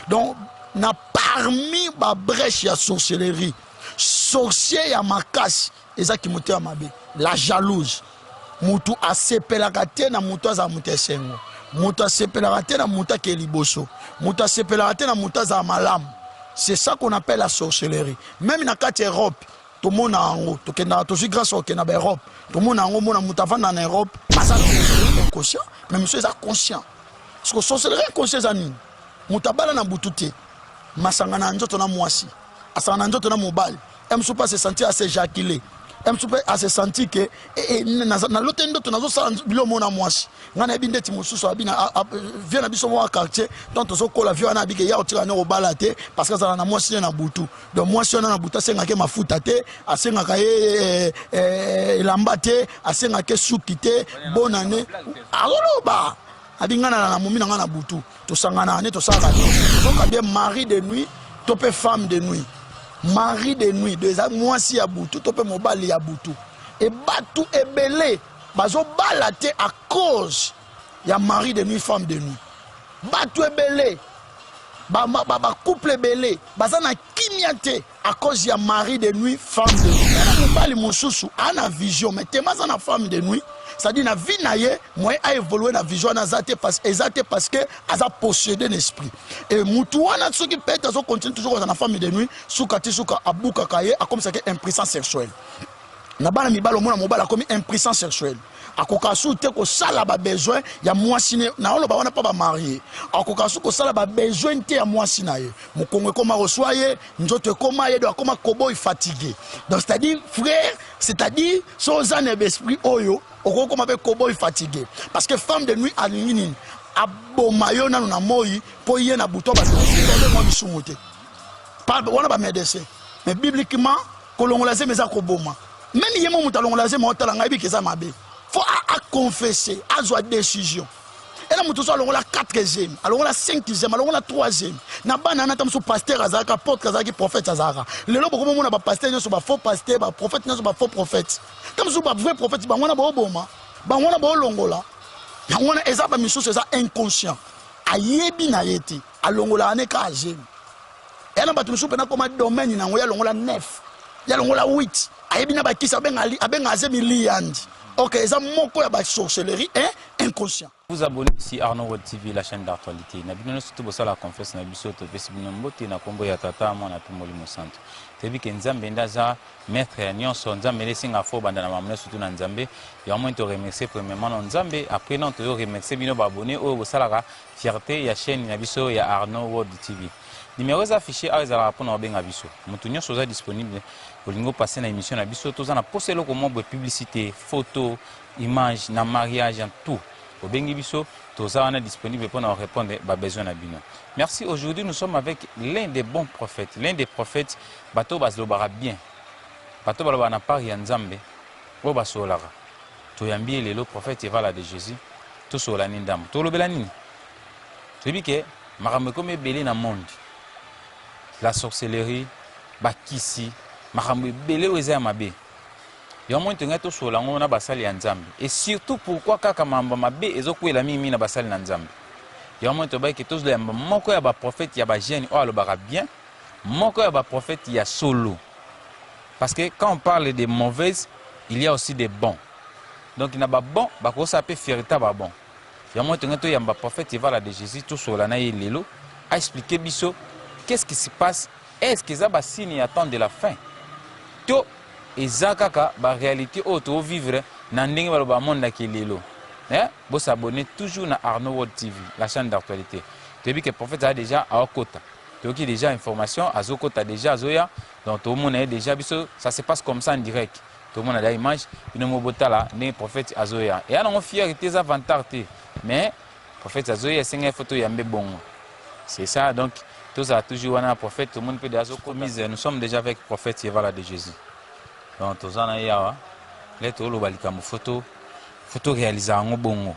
Donc na parmi ba brèche ya sorcellerie sorcier ya makasi eza ki moto ya mabe la jalouse mutu asepelaka te na mutu aza mutu esengo mutu asepelaka te na mutu ke liboso mutu asepelaka te na mutu aza malamu. C'est ça qu'on appelle la sorcellerie. Même na kati Europe tout le monde a en haut, tout le grâce au Kenya Europe, tout le monde a en haut, mon amour en Europe, ça c'est inconscient, mais monsieur est conscient. Parce que sorcellerie inconscient zani, mutabala na butute, masanga na njoto na mwasi, asanga na njoto na mobile, elle me pas se sentir assez jaculé. Elle me se sentir que na l'autre ndoto nazo sala bilo mona mwasi. Ngana bi ndeti mususu abina vient na biso mo quartier, donc tozo kola vio na bige ya otira na obalate parce que ça na mwasi na butu. Donc mwasi na butu senga ke mafuta te, asenga ka lambate, asenga ke sukite, bonne année. Alors ba abingana na momi na ngana butu. To sangana ne to sala. Donc bien mari de nuit, topé femme de nuit. Mari de nuit, deux ans, moi si à boutou, topé mobile à boutou. Et batou et belé, bazo balate à cause y a mari de nuit, femme de nuit. Batou et belé, couple belé, bazana kimiate à cause y a mari de nuit, femme de nuit. Mobile mon chouchou, ana vision, mais t'es mas en femme de nuit. Ça dit na vie naie moi a évolué na vision na zate parce que a possédé l'esprit et mutuana ceux qui pète ça continue toujours dans la famille de nuit soukati souka abuka kaye a comme ça que impuissance sexuelle na bana mibalo mona mobala comme impuissance sexuelle akokasu te ko sala ba besoin ya mwasi na olo ba wana pa ba marié akokasu ko sala ba besoin te ya mwasi na ye mukongo koma resoye nzoto koma ye do koma kobo fatigué donc c'est-à-dire frère c'est-à-dire sans un esprit oyo oko koma be kobo fatigué parce que femme de nuit a nini abomayo na na moyi po ye na buto ba to mo bisumuté pas wana ba médecin mais bibliquement kolongola ze meza ko boma même yemo mutalongola ze mo tala ngai bi keza mabe faut à confesser, à jouer décision. Et là, nous sommes la 4e, alors la 5e, alors la 3e. N'a pas un attention pasteur Azaka, porte Azaki, prophète Azara. Le lot, comment on a pasteur, nous sommes faux pasteur, prophète, nous sommes faux prophète. Comme nous sommes vrai prophète, on a beau boma, on a beau longola. On a ezaba miso, c'est ça inconscient. Ayebi na yeti, à longola ane ka azem. Et là, nous sommes comme un domaine, il y a longola 9, il y a longola 8. Ayebi na bakisa ben azem liandi. Ok, ça moko ya ba sorcellerie inconscient. Vous abonnez ici Arnaud World TV, la chaîne d'actualité. Nabino surtout bossa la confesse na biso to pesi bino mbote na kombo ya tata mona pimoli mosanto. Tebi ke nzambe ndaza maître ya nyonso nzambe lesinga fo banda na mamna surtout na nzambe. Ya moins te remercier premièrement na nzambe après non te remercier bino ba abonné o bossa la fierté ya chaîne na biso ya Arnaud World TV. Numéros affichés à la pour nous benga biso. Mutunyo soza disponible pour lingo passer na émission na biso tous na poster le comment publicité, photo, image, na mariage en tout. Au bengi biso tous on est disponible pour nous répondre à besoin na bino. Merci. Aujourd'hui nous sommes avec l'un des bons prophètes, l'un des prophètes bato bazlobara bien. Bato baloba na part ya nzambe o basolara. To yambie lelo prophète evala de Jésus. To sola ni ndam. To lobela nini? To bike makambe comme belé na monde. La sorcellerie, bakisi, makambo belé weza mabe. Ya moins tenga to sola ngona basali ya nzambe. Et surtout pourquoi kaka mamba mabe ezokwela mimi na basali na nzambe. Ya moins to ba ke tos de moko ya ba prophète ya ba jeune o alobara bien, moko ya ba prophète ya solo. Parce que quand on parle des mauvaises, il y a aussi des bons. Donc il y a ba bon, ba ko sa pe fierté ba bon. Ya moins tenga to ya ba prophète il va la de Jésus to sola na yelelo a expliquer biso qu'est-ce qui se passe? Est-ce que ça va signer attendre de la fin? To ezakaka ba réalité auto vivre na ndenge ba monde ki lelo. Vous s'abonnez toujours à Arnaud World TV, la chaîne d'actualité. Tu as vu que le prophète a déjà à Okota. Tu as déjà information à Zokota déjà à Zoya. Donc tout le monde est déjà ça se passe comme ça en direct. Tout le monde a des images, il ne m'a là, le prophète à Zoya. Et alors on fier tes avantages mais le prophète à Zoya c'est une photo yambe bon. C'est ça donc tous a toujours un prophète, tout le monde peut dire nous sommes déjà avec le prophète Yevala de Jésus. Donc tous en ayawa, les tout le balikamu photo réalisée en bongo.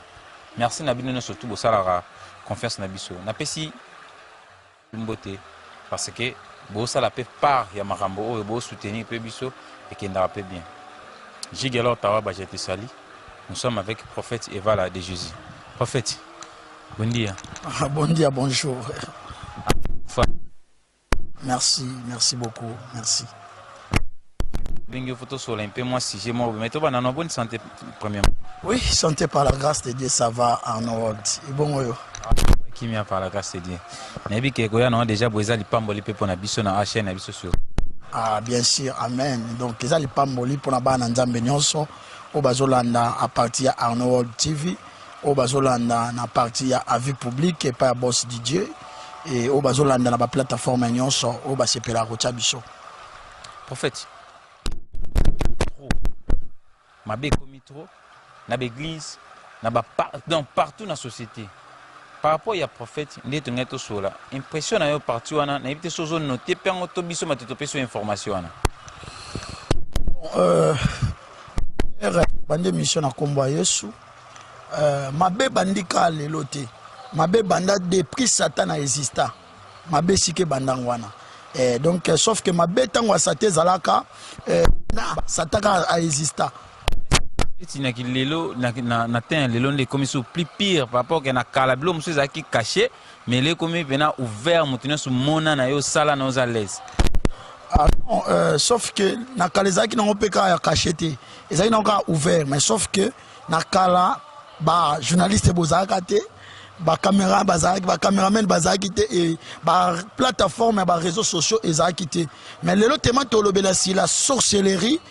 Merci Nabino surtout pour ça confiance Nabiso. Napesi beauté parce que bossa la paix part ya marambo et beau soutenir peu biso et qui n'a pas bien. Jigelo tawa bajeti sali. Nous sommes avec le prophète Yevala de Jésus. Prophète, bon dia. Bon dia, bonjour. Merci, merci beaucoup, merci. Bingo photo sur l'impe, moi si j'ai moi, mais toi, on a une bonne santé premièrement. Oui, santé par la grâce de Dieu, ça va en ordre. Et bon, yo. Qui m'y a par la grâce de Dieu. Nabi que Goya non déjà boisa li pamboli pe pona biso na chaîne na biso sur. Ah, bien sûr, amen. Donc, les gens pas moli pour la banane Nzambe nyonso, au bazolanda à partir à Arnold TV, au bazolanda à partir à Vie Publique et pas à Boss DJ, et au bazolanda à la plateforme nyonso, au basepela rocha biso. Prophète. Ma bé commis trop, na l'église, na ba partout dans la société. Par rapport à prophète, n'est un être sur là. Impression à yo partout wana, na éviter sozo noter pe en autobiso ma te sur information wana. Bande mission na kombo Yesu. Mabe bandika lelo te. Mabe banda depuis Satan a existé. Mabe sike bandangwana. Donc sauf que mabe tango Satan zalaka Satan a existé. Si na lelo na ten lelo les commissions plus pire par rapport que na kalablo monsieur zaki caché mais les commis vena ouvert maintenant sur mona na yo sala na aux à l'aise. Ah non, sauf que na kalezaki na opeka ya cacheté. Ezaki na ka ouvert mais sauf que na kala ba journaliste bozaka te, ba caméra bazaki, ba caméraman bazaki te et ba plateforme ba réseaux sociaux ezaki te. Mais lelo tema to lobela si la sorcellerie.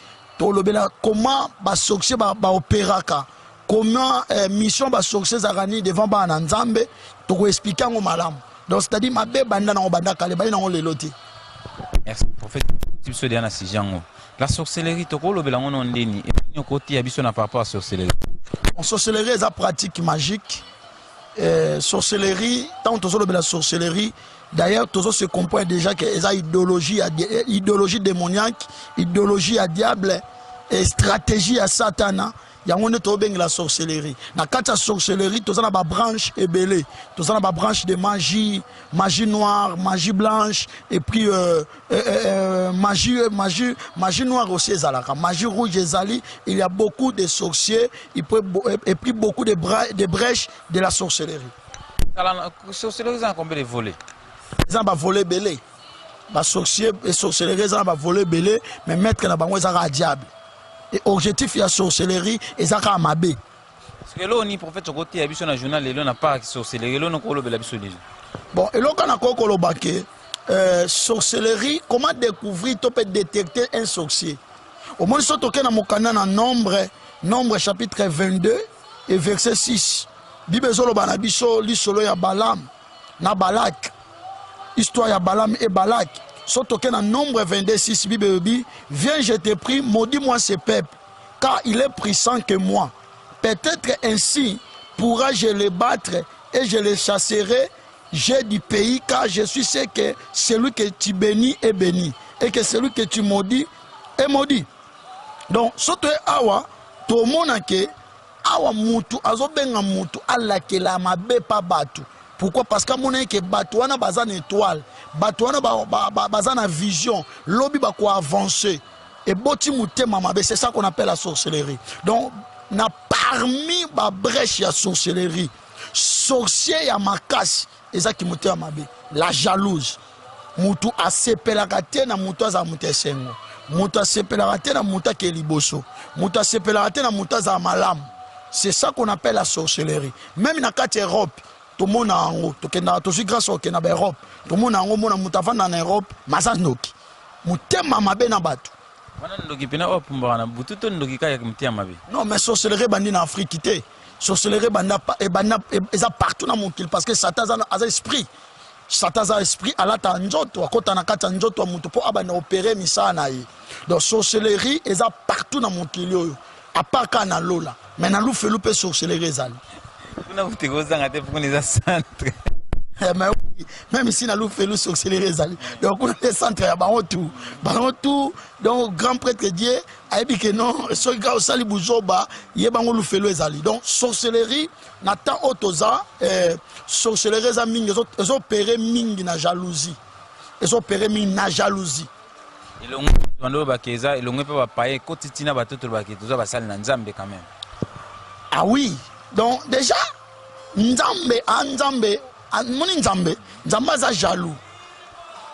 Comment ba sorcier ba opéraka, comment mission ba sorcier zarani devant ba nzambe to expliquer ngo malam. Donc c'est-à-dire ma be banda na banda kale ba na leloti. Merci prophète type so dia na sijango. La sorcellerie to ko lobela ngo ndeni et côté ya biso na par rapport à sorcellerie. En sorcellerie est pratique magique. Sorcellerie tant to so lobela sorcellerie. D'ailleurs, tout ça se comprend déjà que les idéologie démoniaque, idéologie à diable et stratégie à Satan. Il y a la sorcellerie. Dans la sorcellerie, tout ça a une branche ébélée. Tout ça a une branche de magie, magie noire, magie blanche, et puis magie noire aussi. Magie rouge et zali. Il y a beaucoup de sorciers et puis beaucoup de brèches de la sorcellerie. La sorcellerie, a combien de volets? Ils ont volé belé. Les sorciers et sorcellerie ont volé belé, mais maître na bango ezaka diable. Et objectif ya sorcellerie ezaka mabe. Parce que là on y prophète côté abiso na journal et là on pas sorcellerie, là on ko lobela biso déjà. Bon, et là quand on ko lobake sorcellerie, comment découvrir to peut détecter un sorcier? Au moins so toke na mokanda na nombre chapitre 22 et verset 6. Bible zoloba na biso lisolo ya Balaam na Balak. Histoire ya Balaam et Balak. Surtout que dans nombre 26, Bible dit, viens, je te prie, maudis-moi ce peuple, car il est puissant que moi. Peut-être ainsi pourrai-je les battre et je les chasserai, j'ai du pays, car je suis sûr que celui que tu bénis est béni, et que celui que tu maudis est maudit. Donc, surtout awa, tout le monde que awa mutu, azobenga mutu, Allah ke la mabe pa batu. Pourquoi? Parce que mon que batouana bazan étoile, batouana bazana vision, lobby ba quoi avancer et boti mutema mabe, c'est ça qu'on appelle la sorcellerie. Donc na parmi ba brèche ya sorcellerie, sorcier ya makasi, et ça qui mutema mabe, la jalouse. Mutu asepelaka te na mutu aza mutesengo. Mutu asepelaka te na mutu ke liboso. Mutu asepelaka te na mutu aza malamu. C'est ça qu'on appelle la sorcellerie. Même na kati Europe, tout le monde en haut, tout le monde grâce au Kenya Europe, tout le monde en haut, mon mutafana en Europe, mazanoki, mutema mabe na batu. Non mais sorcellerie bandi na Afrique té, sorcellerie banda et ça partout dans mon kill parce que Satan a esprit, Satan a esprit à la tanjoto, à côté na kata njoto mutu po abana opérer misana yi. Donc sorcellerie et ça partout dans mon kill yo, à part kana lola, mais na lu fait louper sorcellerie zali. Même ici, nous faisons sorcellerie. Donc, on a des centres à Barotou. Barotou, donc, grand prêtre Dieu, a dit que non, ce gars au Sali Bouzoba, il y a un fait le Zali. Donc, sorcellerie, Nathan Otoza, sorcellerie, ils ont opéré Ming na jalousie. Ils ont opéré Ming na jalousie. Ils ont pas payé quotidien à tout le baquet, tout ça va salir dans Nzambe quand même. Ah oui. Donc déjà, Nzambe, Nzambe, Nzambe za jaloux.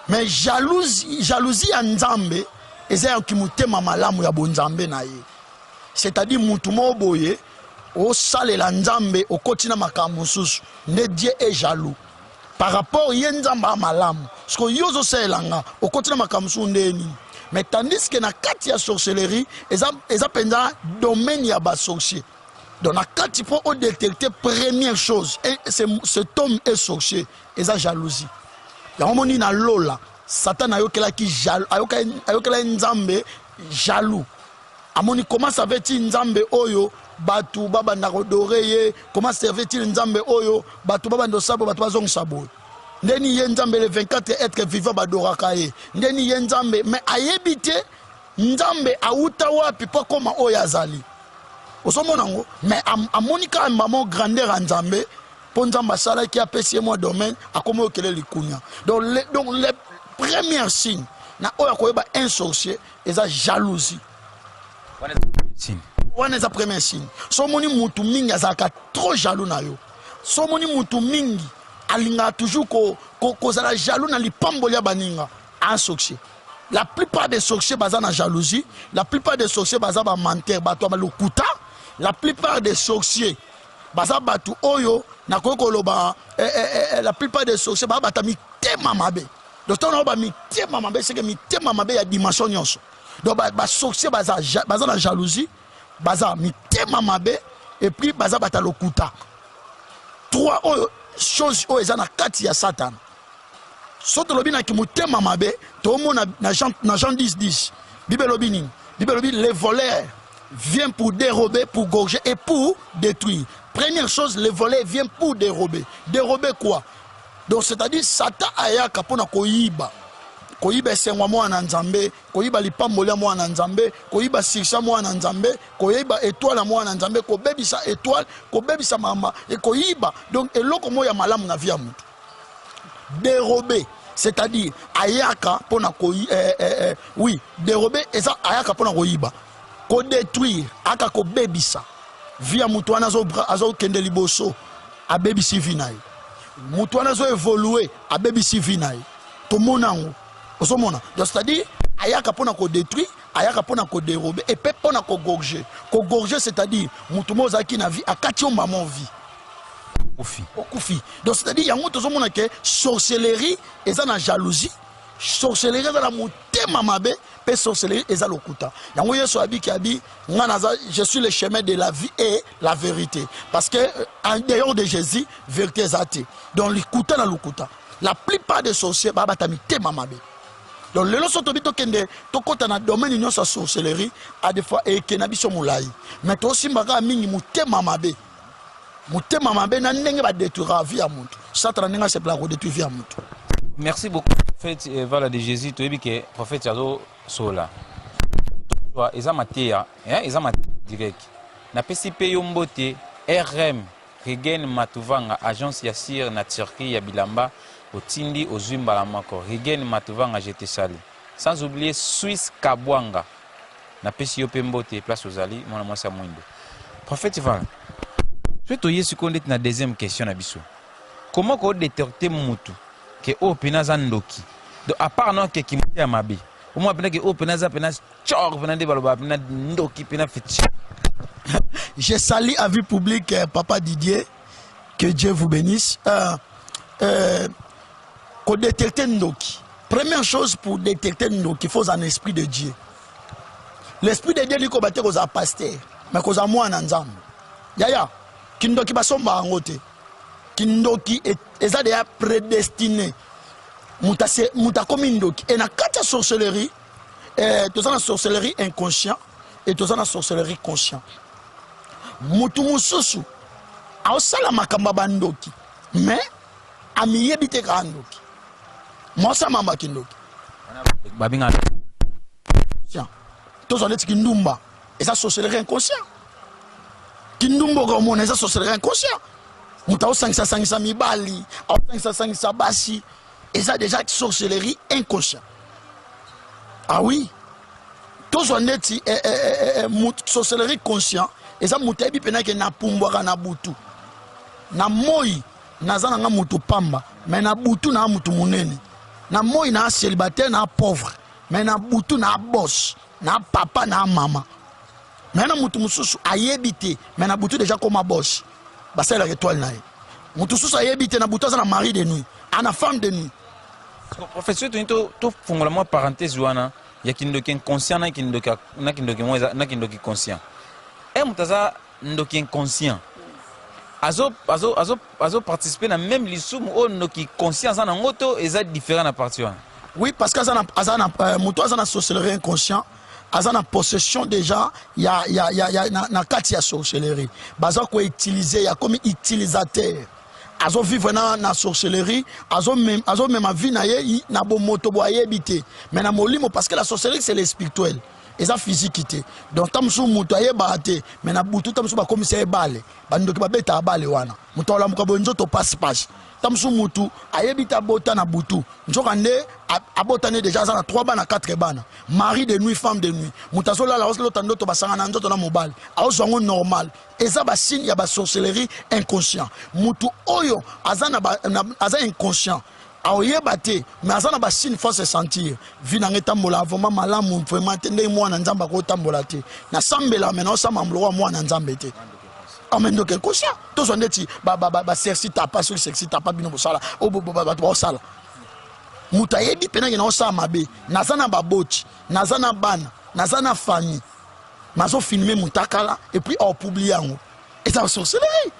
mais jalousie ya nzambe eza ya kimutema malamu ya bonzambe na ye. C'est-à-dire mutu mo boye o salela nzambe okoti na makambo mosusu ne Dieu est jaloux par rapport ye nzamba malamu parce que yozo selanga okoti na makambo mosusu ndeni. Mais tandis que na kati ya sorcellerie eza penza domaine ya ba sorcier. Donc na kati pour on détecter première chose cet homme est sorcier eza jalousie. Ya omoni na lola Satan ayokela ki jaloux ayokela nzambe jaloux. Amoni comment savait-il nzambe oyo batu baba na rodoreye comment servait-il nzambe oyo batu baba ndo sabo batu bazong sabo. Ndeni ye nzambe le 24 être vivant badoraka ye. Ndeni ye nzambe mais ayebite nzambe auta wapi po koma oyo azali. Osomona ngo mais amoni ka maman grandeur nzambe po nzamba sala ki apesi moi domaine akomo okele likunya. Donc les premiers signes na oyo koyeba un sorcier eza jalousie. Wana eza premier signe. So moni mutu mingi azaka trop jaloux na yo. So moni mutu mingi alinga toujours ko zala jaloux na lipamboli ya baninga un sorcier. La plupart des sorciers basés na jalousie, la plupart des sorciers basés ba menteur, bato ba lokuta, la plupart des sorciers basés batu oyo na kokoloba la plupart des sorciers ba batami tema mabe. Donc on ba mi tema mabe, c'est que mi tema mabe ya dimension nyonso. Donc ba sorcier basé na jalousie, basé mi tema mabe et puis basé bata lokuta. Trois choses oyo eza na kati ya Satan. Soto lobi na kimutema mabe to mona na Jean 10:10. Bible lobi nini? Bible lobi les voleurs viennent pour dérober, pour gorger et pour détruire. Première chose, les voleurs viennent pour dérober. Dérober quoi? Donc c'est-à-dire Satan ayaka pona koyiba. Koyiba sengwa mwana nzambe, koyiba lipambolia mwana nzambe, koyiba sirsa mwana nzambe, koyiba étoile mwana nzambe, ko bebisa étoile, ko bebisa mama et koyiba. Donc eloko moya malamu na via mutu. Dérober, c'est-à-dire ayaka pona oui, dérober et ça ayaka pona koyiba. Ko détruire, aka ko bebisa. Via mutu wana azo kende liboso, a bebisi vinai. Mutu wana azo évoluer, a bebisi vinai. To monango. Donc c'est-à-dire ayaka pona ko détruire, ayaka pona ko dérober et pe pona ko gorger. Ko gorger c'est-à-dire mutu mo zaki na vie akati omba mon vie. Okufi. Donc c'est-à-dire yango tozomona ke sorcellerie eza na jalousie, sorcellerie eza na motema mabe, pe sorcellerie eza lokuta. Yango Yesu abiki abi ngana je suis le chemin de la vie et la vérité. Parce que en dehors de Jésus, vérité ezate. Donc likuta na lokuta. La plupart des sorciers baba tami tema mabe. Donc le loso tobito kende to kota na domaine nyonso sa sorcellerie a des fois e kenabiso mulai. Mais to simbaka mingi motema mabe. Motema mabe na ndenge ba détruire vie ya mutu. Satan ndenge se pla ko détruire vie ya mutu. Merci beaucoup prophète Vala de Jésus to ebike prophète yazo sola. Toi eza matia, eza matia direct. Na PCP yombote RM Regen Matuvanga agence ya Sir na Turquie ya Bilamba Otindi Ozumba la mako Regen Matuvanga j'étais salé. Sans oublier Suisse Kabwanga na PCO Pembote place Ozali mon moi sa mwindo. Prophète Vala. Je te dis na deuxième question na biso. Comment ko détecter mutu que o penaza ndoki? Donc à part non que ki mutu ya mabe. Au moins pena que o penaza penas chor pena de baloba pena ndoki pena fiti. Je salue à vie publique Papa Didier, que Dieu vous bénisse. Pour détecter ndoki. Première chose pour détecter ndoki, il faut un esprit de Dieu. L'esprit de Dieu dit qu'on va te cause pasteur, mais cause à moi en ensemble. Yaya. Kindoki basomba angote. Kindoki est déjà prédestiné. Muta komi ndoki. Et na kata sorcellerie, tous en sorcellerie inconscient et tous en sorcellerie conscient. Mutu mususu a osala makamba bandoki. Mais amiyebite ka ndoki. Mosa mamba kindoki. Babinga. Tiens. Tous en est kindumba. Et ça sorcellerie inconscient. Kindumbo comme on est ça sorcellerie inconscient. Muta osangisa mibali, osangisa basi. Et ça déjà sorcellerie inconscient. Ah oui. Tous on est sorcellerie conscient. Et ça mutebi penake na pumbwaka na butu. Na moi nazana nga mutu pamba, mais na butu na mutu munene. na moi na célibataire na pauvre mais na butu na boss na papa na mama mais na mutu mususu ayebite mais na butu déjà comme boss c'est la étoile na mutu mususu ayebite na butu na mari de nuit ana femme de nuit. Professeur to fungola moi parenthèse wana ya kindoki inconscient na kindoki conscient mutaza ndoki inconscient azo participer na même lisumu o ndoki conscience na ngoto eza différent na partie wana. Oui, parce que azana mutu azana sorcellerie inconscient azana possession déjà ya na kati ya sorcellerie baza ko utiliser ya comme utilisateur azo vivre na sorcellerie azo même vie na ye na bo moto bo ayebité mais na molimo parce que la sorcellerie c'est le spirituel et ça physique donc tamsu muto ayeba te mais na butu tamsu ba commissaire bale bandoki ba beta bale wana muto la muka bonzo to passe tamsu mutu ayebita bota na butu njoka nde abotane déjà ça na 3 bana 4 bana mari de nuit femme de nuit mutazo la oslo tando to basanga na nzoto na mobile aozango normal et ça ba signe ya ba sorcellerie inconscient mutu oyo azana aza inconscient aoyeba te mais azana ba signe faut se sentir vi na ngetambola vraiment malamu vraiment tende mwana nzamba ko tambola te na sambela maintenant ça mamlo mwana nzambe te amène donc inconscient tous on dit ba sexy tapa sur sexy tapa bino bosala o bosala mutayebi pena ngena osala mabe nazana baboti nazana bana nazana famille mazo filmer mutakala et puis on publie yango et ça sorcellerie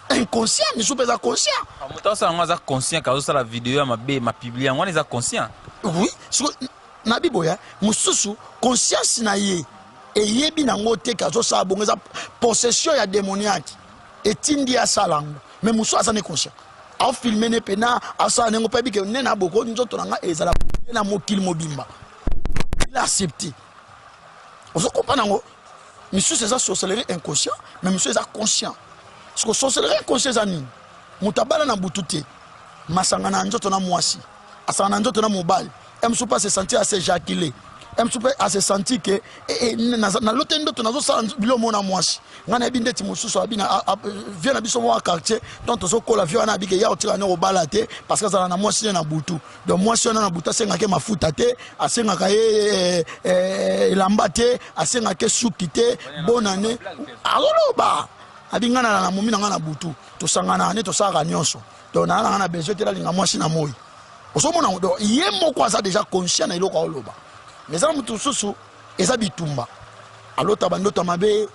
inconscient mais sous pesa conscient mutasa ngaza conscient ka osala vidéo mabe ma publier yango eza conscient. Oui na biboya mususu conscience na ye et yebi nango te ka zo sa bongeza possession ya démoniaque et tindi ya salango mais mususu azane conscient a filmer ne pena asa nengo pebi ke nena boko nzoto nanga ezala na mokili mobimba il a accepté ozo comprendre ngo mususu eza sorcellerie inconscient mais mususu eza conscient parce que sorcellerie inconscient zani mutabala na butute masanga na nzoto na mwasi asanga na nzoto na mobile mususu pas se sentir assez jaculé mususu pas se sentir que na lote ndoto nazo sala bilo mona mwasi ngana bi ndeti mususu abina vient na biso mo quartier donc tozo kola vient na abike ya otira na obala te parce que ça na mwasi na butu donc mwasi na butu asenga ke mafuta te asenga ka elamba te asenga ke suki te bonne année aloloba abingana na momi na butu to sangana ne to saka nyonso donc na besoin te la linga mwasi na moi osomona do yemo kwa ça déjà conscient na iloko oloba mais ça mutu susu eza bitumba alota bandota mabe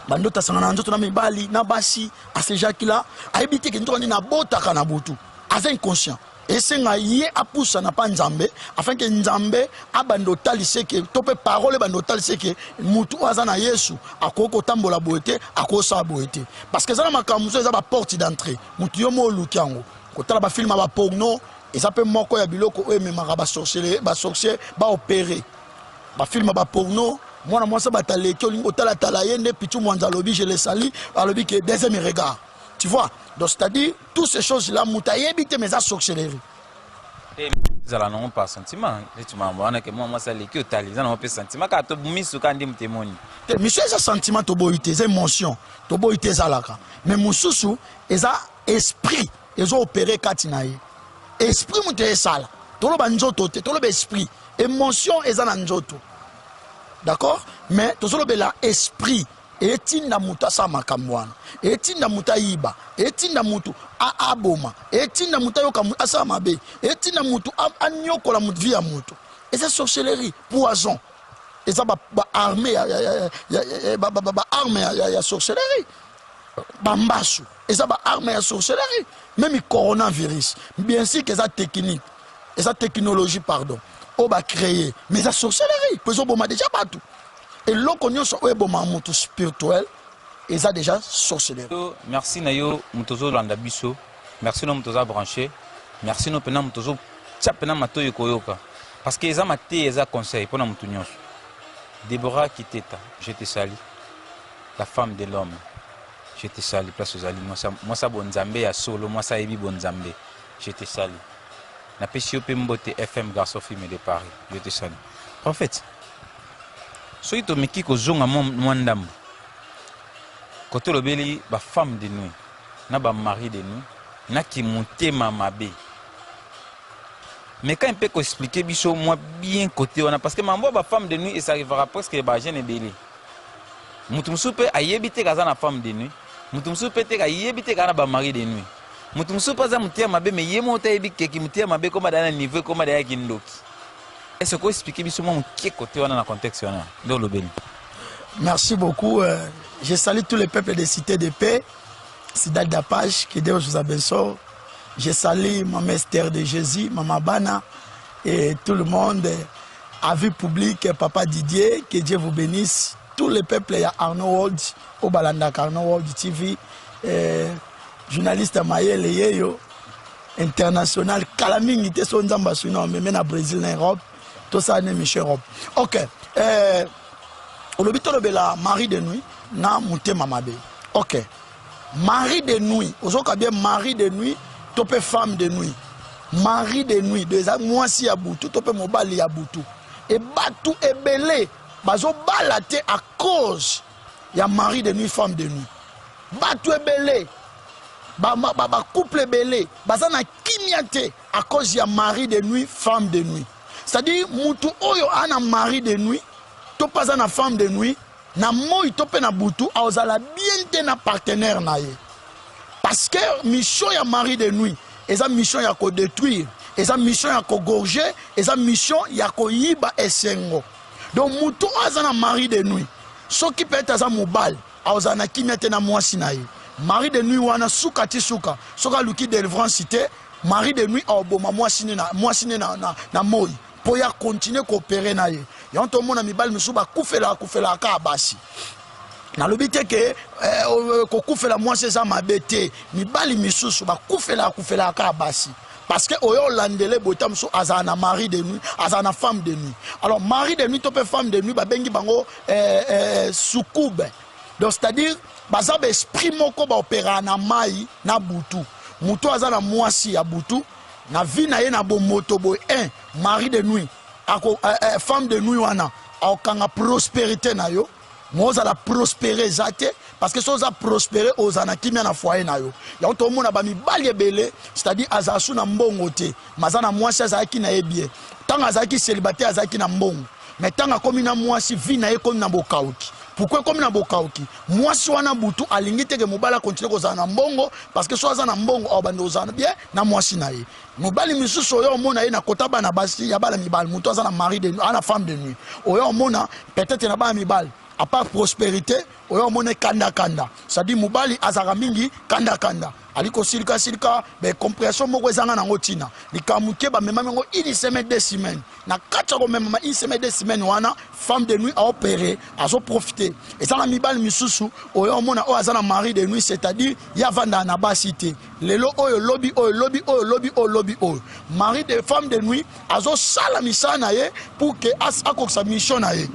bandota sangana nzoto na mibali na basi asejakila ayebite ke ntoka na botaka na butu aza inconscient esenga ye apusa na pa nzambe afin que nzambe abandota liseke tope parole bandota liseke mutu aza na Yesu akoko tambola boete akosa boete parce que ça na makamuzo eza ba porte d'entrée mutu yo mo lukiango kotala ba film ba porno et ça peut moko ya biloko o memaka ba sorcier ba opérer ba film ba porno moi na moi ça ba taleki olingo tala tala yende pichu mwanza lobi je le sali alobi que deuxième regard tu vois donc c'est-à-dire toutes ces choses là mutayebite mais ça sorcellerie et zala non pas sentiment tu m'as dit que moi ça leki otali ça non pas sentiment ka to misu ka ndi mtemoni te monsieur ça sentiment to boité c'est émotion to boité zalaka mais mususu eza esprit ezo opérer katinaye esprit muté sala toloba nzoto te toloba esprit émotion eza na nzoto d'accord mais tozolobela esprit etinda mutu asa makambo wana etinda mutu ayiba etinda mutu aboma etinda mutu ayoka asa mabe etinda mutu anyokola mutu via mutu et c'est sorcellerie poison et ça ba armée ya sorcellerie bambasu et ça ba armée ya sorcellerie même coronavirus bien sûr que ça technique et ça technologie pardon on va créer mais ça sorcellerie parce qu'on a déjà pas tout et l'on sur mutu spirituel et ça déjà sorcellerie. Merci nayo mutozo landa biso merci no mutoza branché merci no pena mutozo tchapena matoyo koyoka parce que eza maté eza conseil pona mutu nyonso. Déborah Kiteta, je te salue, la femme de l'homme, je te salue, place aux alliés, moi ça bonzambe ya solo, moi ça ebi bonzambe, je te salue. Na pesio pembote FM garçon film de Paris, je te salue. Prophète, soy to meki ko zonga mwandam. Koto lobeli ba femme de nuit, na ba mari de nuit, na ki mutema mabe. Mais quand on peut expliquer biso moi bien côté on a parce que mambo ba femme de nuit et ça arrivera presque ba jeune belé. Mutum soupe a yebite kaza na femme de nuit. Mutum soupe te ka yebite kana ba mari de nuit. Mutum soupe za mutia mabe mais yemo ta yebike ki mutia mabe comme dans niveau comme dans kindoki. Est-ce que expliquer biso moi qui côté on a dans contexte on a dans le béni. Merci beaucoup. Je salue tous les peuples des cités de paix. Sidal Dapage, qui Dieu vous a béni. Je salue Maman Esther de Jésus, Maman Bana et tout le monde. Avis public, Papa Didier, que Dieu vous bénisse. Tous les peuples, il y a Arnaud World, au Balanda, Arnaud World TV, journaliste Maël Yeyo, international, Kalaming, il était son ambassadeur, mais même au Brésil, en Europe, tout ça, c'est Michel Europe. Ok. Au lobito de la Marie de nuit, na mouté mamabe. Ok. Marie de nuit, aujourd'hui bien Marie de nuit, topé femme de nuit. Marie de nuit, déjà moi si aboutou, topé mobali aboutou. Et batou et belé, bazo balate à cause ya Marie de nuit, femme de nuit. Batou et belé, couple belé, bazana kimiate à cause ya Marie de nuit, femme de nuit. C'est-à-dire moutou oyo ana Marie de nuit. To pas na femme de nuit na moi topé na butu aozala bien te na partenaire na ye parce que mission ya mari de nuit eza mission ya ko détruire eza mission ya ko gorger eza mission ya ko yiba esengo donc mutu azana mari de nuit soki peut-être aza mobile aozana kimia te na mwasi na ye mari de nuit wana suka ti suka soka luki délivrance cité mari de nuit aoboma mwasi ne na moi pour ya continuer coopérer na ye yon to mona mibali misuba kufela ka basi na lobite ke ko kufela mwasi za mabete mibali misusu ba kufela ka basi parce que oyo landele botam so azana mari de nuit azana femme de nuit alors mari de nuit to pe femme de nuit ba bengi bango soukoube donc c'est-à-dire baza ba esprit moko ba opéra na mai na butu mutu azana mwasi ya butu na vie na ye na bo moto bo mari de nuit ako femme de nuit wana akanga prospérité na yo moza la prospérer zate parce que soza prospérer ozana kimia na foyer na yo ya to mona ba mibali ebele c'est-à-dire azasu na mbongo te mazana mwasi azaki na yebie tanga azaki célibataire azaki na mbongo mais tanga komi na mwasi vie na ye komi na bokauki. Pourquoi comme na bokauki moi si wana butu alingi te ke mobala continue ko zana mbongo parce que so azana mbongo obando zana bien na mwasi na ye mobali misusu oyo mona ye na kota bana basi ya bala mibali mutu azana mari de nuit ana femme de nuit oyo mona peut-être na bana mibali à part prospérité oyo mona kanda ça dit mobali azara mingi kanda aliko silka be compréhension moko ezanga nango tina likamuke ba mema mengo une semaine 2 semaines na kacha ko mema une semaine 2 semaines wana femme de nuit a opéré azo profiter et ça la mibali misusu oyo mona o azana mari de nuit c'est-à-dire ya vanda na basité lelo oyo lobby mari de femme de nuit azo sala misana ye pour que ako sa mission na ye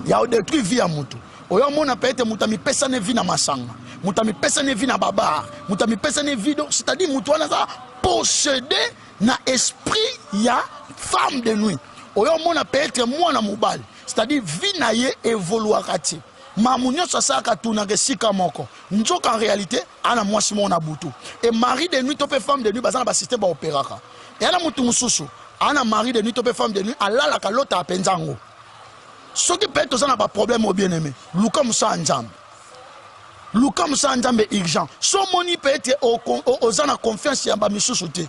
ya o détruire vie ya mutu oyo mona peut-être mutami pesa ne vie na masanga mutami pesa ne vie na baba mutami pesa ne vie donc c'est-à-dire mutu wana za possédé na esprit ya femme de nuit oyo mona peut-être mwana mobali c'est-à-dire vie na ye évoluera ti mamunyo sasaka tuna ke sika moko njoka en réalité ana mwasi mona butu et mari de nuit to pe femme de nuit bazana ba système ba opéraka et ana mutu mususu ana mari de nuit to pe femme de nuit alala ka lota apenzango ce qui peut être ça n'a pas problème au bien-aimé. Luka Moussa Nzambe urgent. Son moni peut être aux ana confiance yamba misusuté.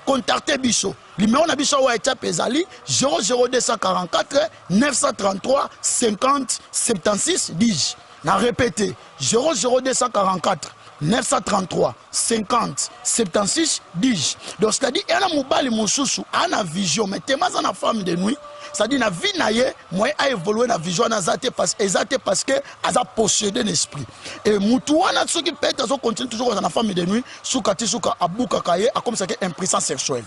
Contactez Bisso. Numéro na Bisso wa eta pezali 00244 933 50 76 10. Na répété 00244 933 50 76 10. Donc c'est-à-dire elle a mobali mususu ana vision mais tellement na femme de nuit. C'est-à-dire na vie na ye moi a évolué na vision na zate parce que aza possédé l'esprit et mutu wana ceux qui peut être continue toujours dans la femme de nuit suka abuka kaye a comme ça que impuissance sexuelle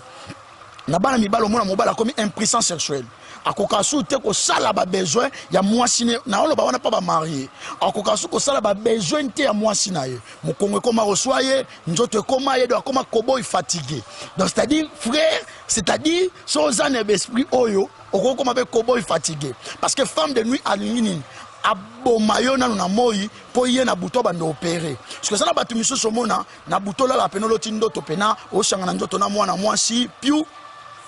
na bana mibalo mona mobala comme impuissance sexuelle akokasu te ko sala ba besoin ya mwasi na olo ba wana pa ba marié akokasu ko sala ba besoin te ya mwasi na ye mukongo koma resoye nzoto koma ye do koma kobo fatigué donc c'est-à-dire frère c'est-à-dire sozane esprit oyo oko koma be kobo fatigué parce que femme de nuit alingi abomayo na na moi po ye na buto bando opérer parce que ça na batu misusu mona na buto la penolo tindo to pena o shanga na nzoto na mwana mwasi piu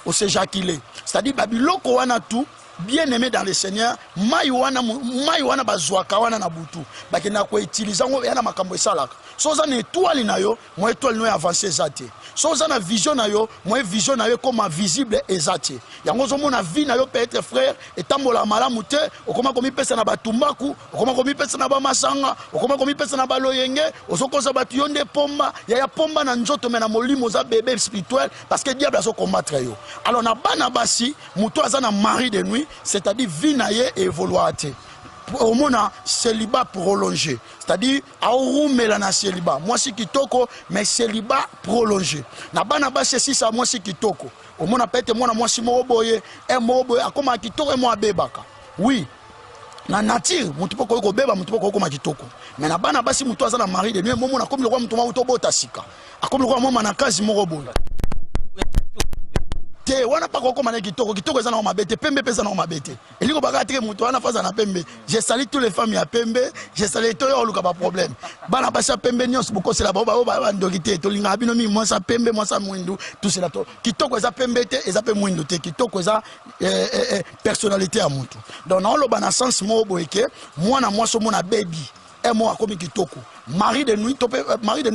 osejakile. C'est-à-dire babiloko wana tout bien aimé dans le Seigneur, mai wana bazwaka wana na butu. Bakena ko utiliser ngo yana makambo esalaka. So za na étoile na yo, mo étoile no avancer zate. So za na vision na yo, mo vision na yo comme visible ezate. Yango zo mona vie na yo peut être frère, etambola malamu te, okoma komi pesa na batumbaku, okoma komi pesa na ba masanga, okoma komi pesa na baloyenge, osokoza batu yonde pomba, ya pomba na nzoto mena molimo za bébé spirituel parce que diable a so combattre yo. Alors na bana basi, muto aza na mari de nuit, c'est-à-dire vie na ye évoluate. Au moins célibat prolongé, c'est-à-dire aurumela na célibat. Moi si kitoko mais célibat prolongé. Na bana basi si ça moi si kitoko. Au moins peut-être moi si moboye et moboye akoma kitoko et moi bebaka. Oui. Na nature mutu poko ko beba mutu poko ko makitoko. Mais na bana basi mutu aza na mari de nuit momo na comme le roi mutu ma utobota sika. Akomi le roi moma na kazi moboye. Te wana pa koko mané kitoko eza na mabete pembe pesa na mabete eliko bakatike muto wana faza na pembe. Je salue toutes les femmes ya pembe, je salue to yo luka ba problème bana basa pembe nyos boko c'est la ba ndokite to linga bino mi moi sa pembe moi sa mwindu tout c'est là to kitoko eza pembe te eza pe mwindu te kitoko eza personnalité à mutu. Donc na lo bana sens mo boyeke mwana moi so mona baby et moi comme kitoko mari de nuit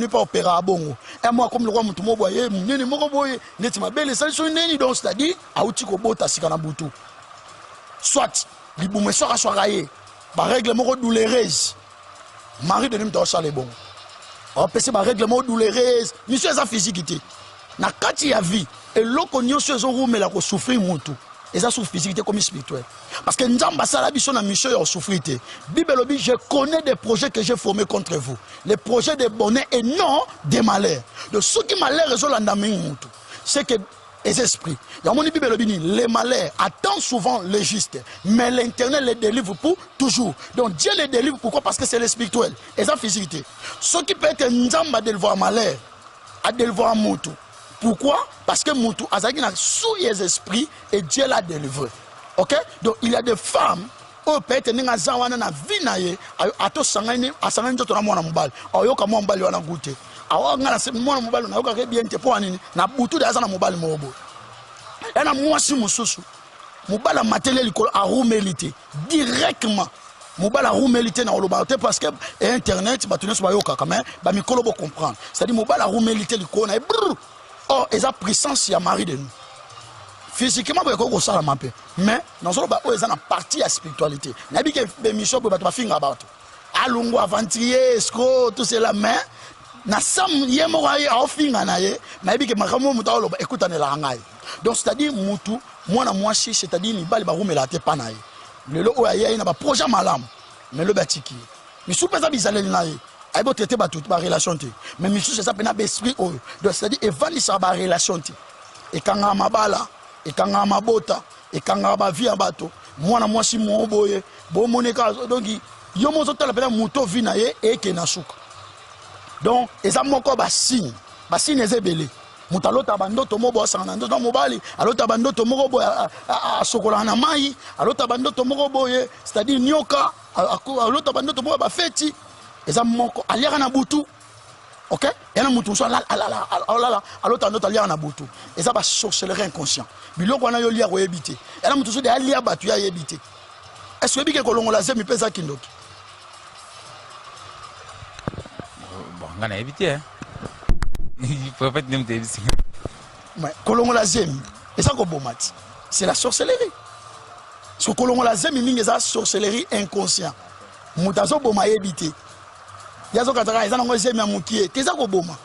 pas opéra à bongo et moi comme le roi mutu mo boye nene moko boye neti mabele solution neni donc c'est-à-dire auti ko bota sikana butu soit libume soka sokaye ba règle moko douloureuse mari de nuit to sale bongo on peut ba règle moko douloureuse monsieur ça physique na kati ya vie et loko nyonso zo rumela ko souffrir mutu. Et ça souffre physique comme spirituel. Parce que Nzamba Salabi son mission est souffrir. Bible dit je connais des projets que j'ai formés contre vous. Les projets de bonheur et non des malheurs. De ceux qui malheur résolvent l'andamien. C'est que les esprits. Bible dit les malheurs attendent souvent les justes. Mais l'Éternel les délivre pour toujours. Donc Dieu les délivre pourquoi? Parce que c'est le spirituel. Et ça physique. Ceux qui peuvent être Nzamba de le voir malheur, à de le voir moutou. Pourquoi? Parce que Moutou Azaki n'a sous les esprits et Dieu l'a délivré. Ok? Donc il y a des femmes qui peuvent être dans la vie naie à tout sangani à sangani tout le monde mobile. Ayo comme mobile wana goûter. Awa ngana se mwana mobile na yoka bien te pour anini na butu da za na mobile mobo. Et na mwasi mususu. Mobile matériel likolo a rumelité directement. Mobile a rumelité na olobaté parce que internet ba tuneso ba yoka quand même ba mikolo bo comprendre. C'est-à-dire mobile a rumelité likolo na oh, ils ont puissance à mari de nous. Physiquement, ils ont ça la mais dans ce cas, ils ont une partie de la spiritualité. Ils ont des missions pour faire des choses. Alungu, aventurier, escroc, tout cela, mais na sam yemoraye a ofinga na ye na yebike makambo muta oloba écoute na la ngai. Donc c'est-à-dire mutu mwana mwasi c'est-à-dire ni bali ba rumela te pa na ye. Lelo o ya na ba projet malam mais le batiki. Mi soupeza bizaleli na ye. Il faut traiter toute ma relation. Mais monsieur, c'est ça, il y a un esprit. Donc, c'est-à-dire, il va y avoir une relation. Et quand il y a un bala, et quand il y a un bota, et quand il y a un vie à bateau, moi, je suis mon boye, bon, mon écart. Donc, il y a un moto vinaye et qui est na souk. Donc, il y a un signe. Un signe est belé. Mutalota bando tomobo sanando dans mobali, alota bando tomobo a sokola na mai, alota bando tomobo c'est-à-dire nyoka, alota bando tomobo ba feti. Et ça moko aliara na butu. OK? Et na mutu so la alota ndo aliara na butu. Et ça va sorcellerie inconscient. Biloko wana yo lia ko ebité. Et na mutu so de alia batu ya ebité. Est-ce que bike kolongola zemi pesa kindoki? Bon, ngana ebité hein. Il faut pas même te ebité. Mais kolongola zemi, et ça ko bomati. C'est la sorcellerie. Ce kolongola zemi mingi ça sorcellerie inconscient. Mutazo boma ebité. Yazo kataka ezana ngo zemi amukie teza ko boma.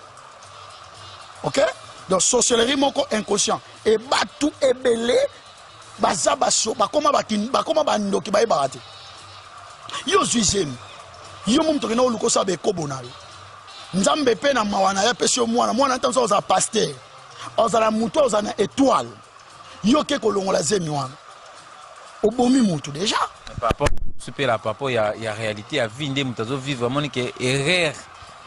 OK? Donc sorcellerie moko inconscient et batu ebele baza baso bakoma bandoki ba ebarate. Yo zuizemi. Yo mumto kena oluko sabe kobona. Nzambe pe na mawana ya pesio mwana ntanzo oza pasteur. Oza la muto oza na étoile. Yo ke kolongola zemi wana. Obomi mutu déjà. Papa super la papa il y a réalité à vie ndem tazo vivre moni que erreur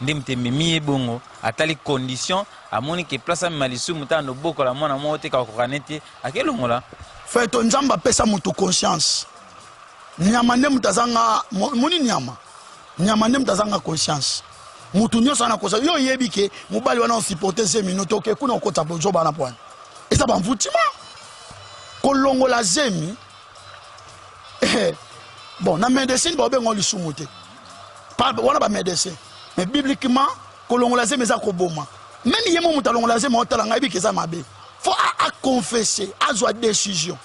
ndem te mimi bongo atali condition a moni que place à malisu mutano boko la mwana mo te ka ko kanete akelo ngola fait ton nzamba pesa mutu conscience nyama ndem tazanga moni nyama ndem tazanga conscience mutu nyoso na kosa yo yebike mobali wana supporter 5 minutes OK kuna okota bojo bana point et ça ban vutima kolongola zemi bon na médecine ba bengo lisumu te pas wana ba médecin mais bibliquement kolongola zemi za koboma même yemo mutalongola zemi otala ngai bikeza mabe faut à confesser à joie décision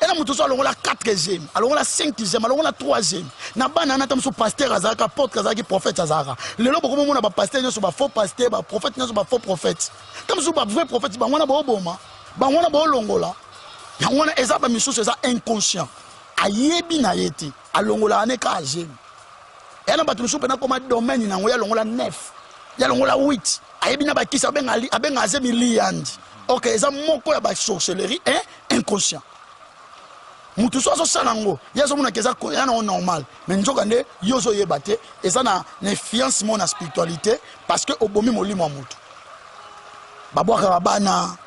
et là mutu so alongola 4e alongola 5e alongola 3e na bana na tamso pasteur azaka porte kazaki prophète azaka lelo boko mona ba pasteur nyoso ba faux pasteur ba prophète nyoso ba faux prophète tamso ba vrai prophète ba wana ba oboma ba wana ba olongola ya wana eza ba misusu eza inconscient ayebi na yete alongola aneka azemi et na batu misusu pena koma domaine na ngoya alongola 9 ya alongola 8 ayebi na bakisa abenga azemi liandi ok eza moko ya ba sorcellerie inconscient mutu so salango yazo mona keza ya na normal mais njoka nde yozo yebate eza na fiance mon spiritualité parce que obomi molimo wa mutu babwaka bana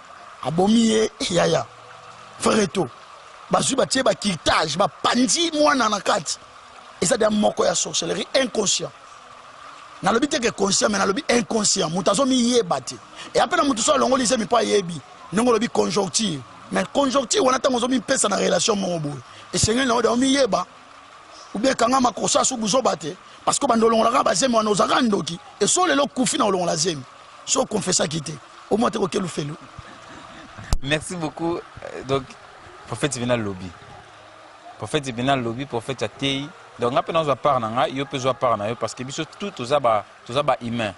abomi yaya freto bazui batie ba kirtage ba pandi mwana na kati eza de moko ya sorcellerie inconscient na lobi te que conscient mais na lobi inconscient mutazo mi yebate et après na mutu so longo lise mi pa yebi ndongo lobi conjoncture mais conjoncture wana tango zo mi pesa na relation mongo et sengel na oda mi yeba ou bien kanga makosa su buzo bate parce que bandolongo la ba zemi wana ozaka ndoki et so lelo kufi na olongo la zemi so confessa kité au moins te ko kelu felu. Merci beaucoup. Donc prophète vient lobby. Prophète vient lobby, prophète atei. Donc après nous va parler na yo peut zo parler na yo parce que biso tout za ba humain.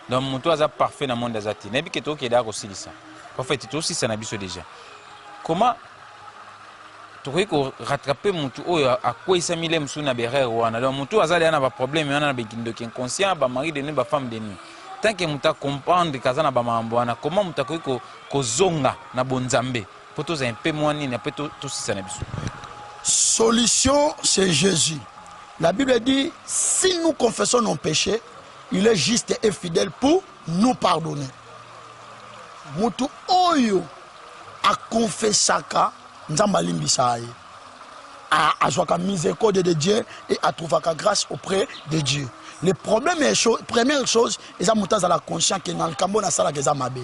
Donc mon toi za parfait dans monde azati. Nebi ke to ke da ko silisa. Prophète to aussi ça na biso déjà. Comment tu ko rattraper mon tout à quoi il s'amile msuna berere wana. Donc mon tout azali na ba problème wana na bekindo ki inconscient ba mari de ne ba femme de nuit. Tant que muta comprendre kaza na ba mambo wana comment muta ko zonga na bonzambe. Poto za un peu moins ni na peut tout ça na biso. Solution, c'est Jésus. La Bible dit, si nous confessons nos péchés, il est juste et fidèle pour nous pardonner. Mutu oyo a confessé nzamba limbisa ye. A joaka miséricorde de Dieu et a trouvé la grâce auprès de Dieu. Le problème est première chose, ils ont monté à la conscience que dans le Cambo na sala que ça mabe.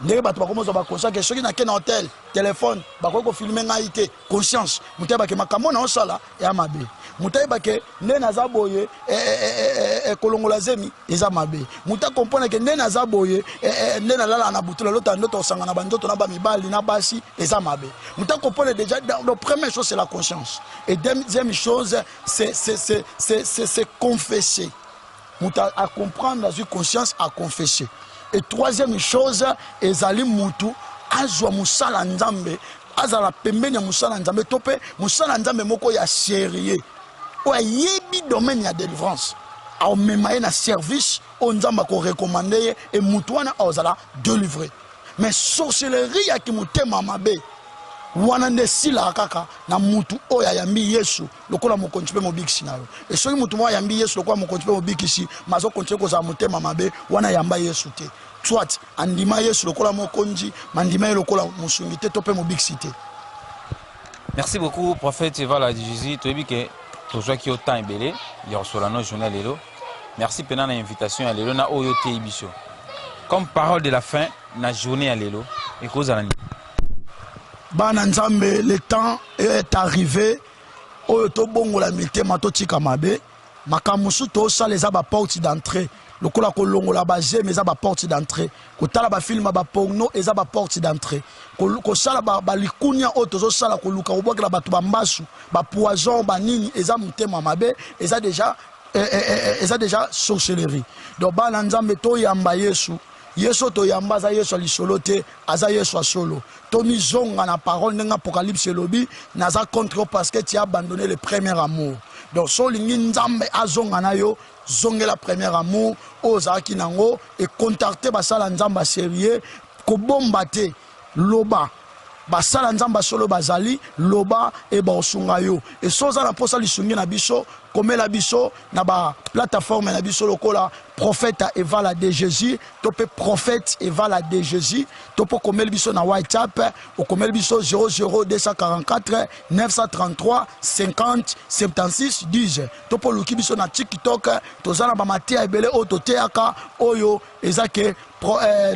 Ndenge bato bakomoza ba conscience que soki na ken hotel téléphone bakoko filmer ngaité conscience mutai ba ke makambo na osala ya mabe mutai ba ke nde na zaboye kolongola zemi eza mabe mutai comprendre que nde na zaboye nde na lala na butula lota ndoto osanga na bandoto na ba mibali na basi eza mabe mutai comprendre déjà la première chose c'est la conscience et deuxième chose c'est confesser mutai à comprendre la conscience à confesser. Et troisième chose, ezali mutu azwa musala nzambe azala pembeni ya musala nzambe tope musala nzambe moko ya sérieux o yebi domaine ya délivrance a memaye na service o nzamba ko recommander et mutu wana ozala délivrer mais sorcellerie ya ki mutema mabe wana nde sila kaka na mutu oya yambi Yesu lokola mokonzi pe mobikisi na yo et soki mutu mo yambi Yesu lokola mokonzi pe mobikisi mazo kontinue ko za mutema mabe wana yamba Yesu te soit andima Yesu lokola mokonzi mandima lokola musungi te to pe mobikisi te. Merci beaucoup prophète Vala Jésus to ebike to zo ki autant ebele ya solano journal lelo. Merci pena na invitation ya lelo na oyo te ibiso. Comme parole de la fin na journée ya lelo et cause à Bana nzambe, le temps est arrivé. Oyo to bongo la mitema to tika mabe. Makamusu to sa les aba porte d'entrée. Lokola ko longo la baje mais aba porte d'entrée. Ko tala ba film ba porno eza ba porte d'entrée. Ko sala ba likunya o to zo sala ko luka obwa la batu ba mbasu, ba poison ba nini eza mutema mabe, eza déjà sorcellerie. Donc bana nzambe to yamba Yesu. Yesu to yambaza Yesu alisolote aza Yesu solo Tomi zonga na parole n'enga apocalypse lobi naza contre parce que tu as abandonné le premier amour. Donc so lingi nzambe azonga na yo zonge la premier amour ozaki nango et contacter basala nzamba sérieux ko bombate loba basala nzamba solo bazali loba e ba osunga yo et soza na posa lisungi na biso komela biso na ba plateforme na biso lokola prophète evala de Jésus, topé prophète evala de Jésus, topo komel biso na WhatsApp, o komel biso 00244 933 50 76 10. Topo luki biso na TikTok, tozana ba matia ebele o toteaka oyo ezake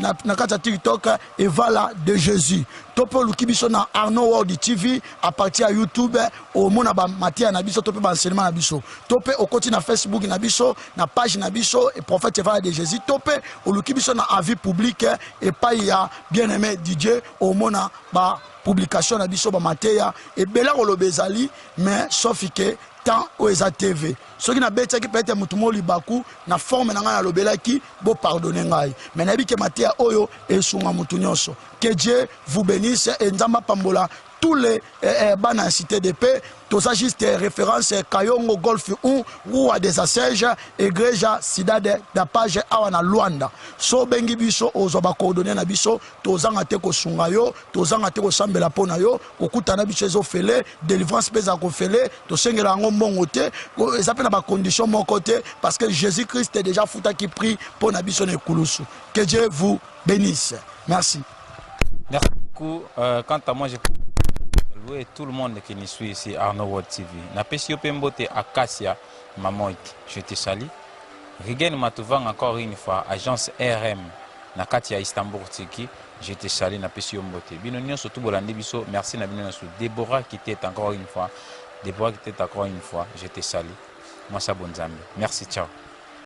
na kati ya TikTok evala de Jésus. Topo luki biso na Arnaud World TV à partir de YouTube au mona ba matia na biso tope ba enseignement na biso. Tope au côté na Facebook na biso na page na biso et prophète evala de Jésus. Tope au luki biso na avis public et pas ya bien-aimé DJ au mona ba publication na biso ba matia et bela kolobezali mais sauf que tant oeza TV. Ce qui n'a pas été peut-être mutumo libaku na forme na ngana lobelaki bo pardonner ngai. Mais na bike matia oyo et sunga mutunyoso. Que Dieu vous bénisse et nzamba pambola tous les bana cité de paix. Tout ça juste référence Kayongo Golf 1 ou à des assèges Igreja Cidade da Paz awana Luanda. So bengi biso ozoba coordonner na biso tozanga te ko sunga yo, tozanga te ko sambela pona yo, okutana biso ezo fele, délivrance peza ko fele, to sengela ngo mbongo te, ça peut na ba condition mon côté parce que Jésus-Christ est déjà fouta qui prie pour na biso ne kulusu. Que Dieu vous bénisse. Merci. Merci beaucoup. Quant à moi, je et tout le monde qui nous suit ici Arnaud World TV. Na pesio pembote Acacia Mamoit. Je te salue. Rigen Matouvang encore une fois agence RM na Katia Istanbul Tiki. Je te salue na pesio mbote. Binonio surtout bolandi biso. Merci na binonio sur Déborah qui était encore une fois. Déborah qui était encore une fois. Je te salue. Moi ça bonne zambie. Merci, ciao.